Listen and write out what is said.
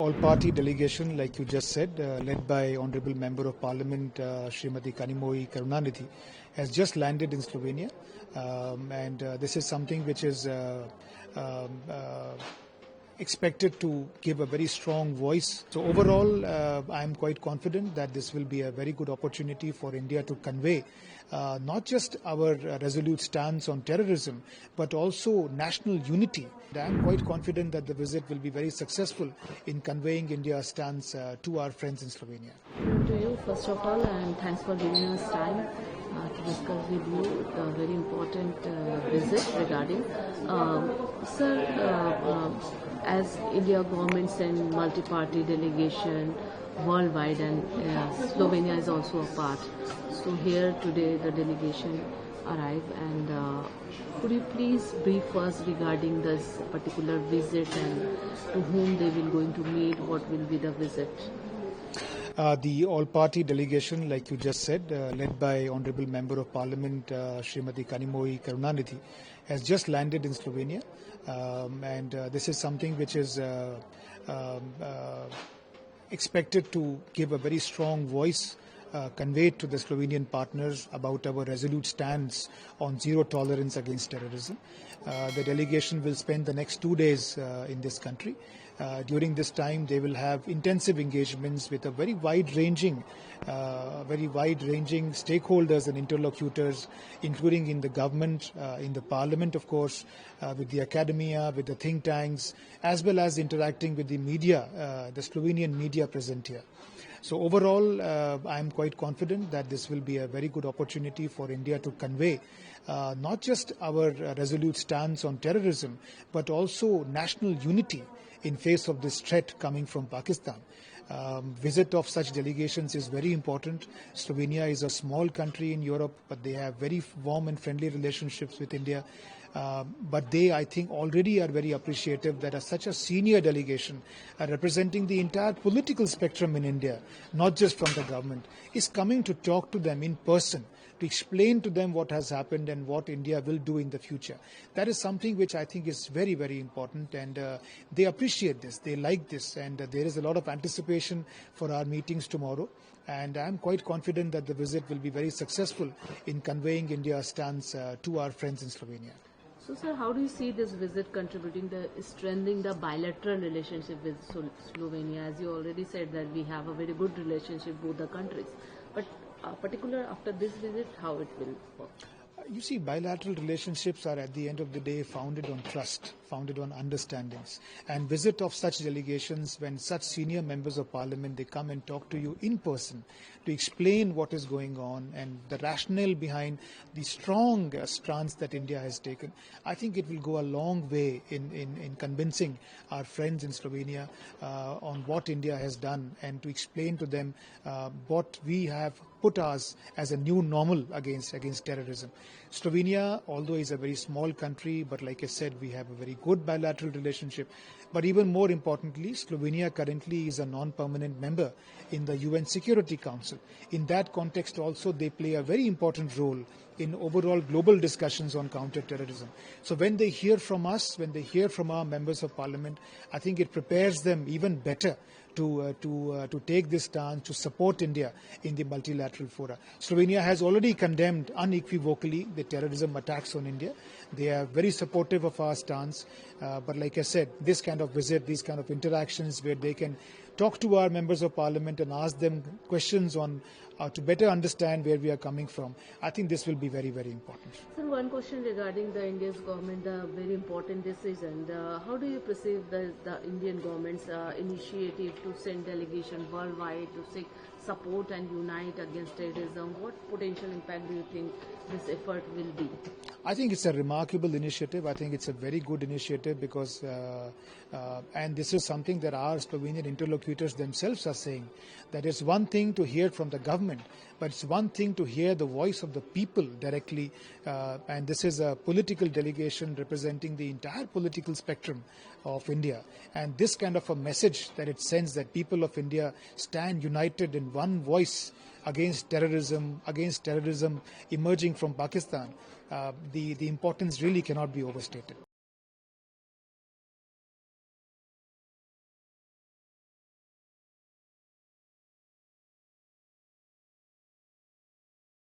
All-party delegation, like you just said, led by Honorable Member of Parliament Srimati Kanimoyi Karunanidhi, has just landed in Slovenia, and this is something which is expected to give a very strong voice. So overall, I am quite confident that this will be a very good opportunity for India to convey not just our resolute stance on terrorism, but also national unity. I am quite confident that the visit will be very successful in conveying India's stance to our friends in Slovenia. To you, first of all, and thanks for giving us time to discuss with you the very important visit regarding. Sir, as India government sent multi-party delegation worldwide, and Slovenia is also a part. So here today the delegation arrived, and could you please brief us regarding this particular visit and to whom they will going to meet, what will be the visit? The all-party delegation, like you just said, led by Honorable Member of Parliament Srimati Kanimoyi Karunanidhi, has just landed in Slovenia, and this is something which is expected to give a very strong voice conveyed to the Slovenian partners about our resolute stance on zero tolerance against terrorism. The delegation will spend the next 2 days in this country. During this time, they will have intensive engagements with a very wide-ranging stakeholders and interlocutors, including in the government, in the parliament, of course, with the academia, with the think tanks, as well as interacting with the media, the Slovenian media present here. So overall, I am quite confident that this will be a very good opportunity for India to convey not just our resolute stance on terrorism, but also national unity in face of this threat coming from Pakistan. Visit of such delegations is very important. Slovenia is a small country in Europe, but they have very warm and friendly relationships with India. But they, I think, already are very appreciative that such a senior delegation representing the entire political spectrum in India, not just from the government, is coming to talk to them in person, to explain to them what has happened and what India will do in the future. That is something which I think is very, very important, and they appreciate this, they like this, and there is a lot of anticipation for our meetings tomorrow. And I am quite confident that the visit will be very successful in conveying India's stance to our friends in Slovenia. So, sir, how do you see this visit contributing to strengthening the bilateral relationship with Slovenia? As you already said that we have a very good relationship with both the countries. But particular after this visit, how it will work? You see, bilateral relationships are at the end of the day founded on trust, founded on understandings. And visit of such delegations, when such senior members of parliament, they come and talk to you in person to explain what is going on and the rationale behind the strong stance that India has taken. I think it will go a long way in convincing our friends in Slovenia on what India has done, and to explain to them what we have put us as a new normal against terrorism. Slovenia, although is a very small country, but like I said, we have a very good bilateral relationship. But even more importantly, Slovenia currently is a non-permanent member in the UN Security Council. In that context also, they play a very important role in overall global discussions on counterterrorism. So when they hear from us, when they hear from our members of parliament, I think it prepares them even better to take this stance, to support India in the multilateral fora. Slovenia has already condemned unequivocally the terrorism attacks on India. They are very supportive of our stance. But like I said, this kind of visit, these kind of interactions where they can talk to our members of parliament and ask them questions on to better understand where we are coming from, I think this will be very, very important. Sir, one question regarding the India's government, the very important decision. How do you perceive the Indian government's initiative to send delegation worldwide to seek support and unite against terrorism? What potential impact do you think this effort will be? I think it's a remarkable initiative. I think it's a very good initiative because, and this is something that our Slovenian interlocutors themselves are saying, that it's one thing to hear from the government, but it's one thing to hear the voice of the people directly. And this is a political delegation representing the entire political spectrum of India. And this kind of a message that it sends, that people of India stand united in one voice against terrorism emerging from Pakistan, the importance really cannot be overstated.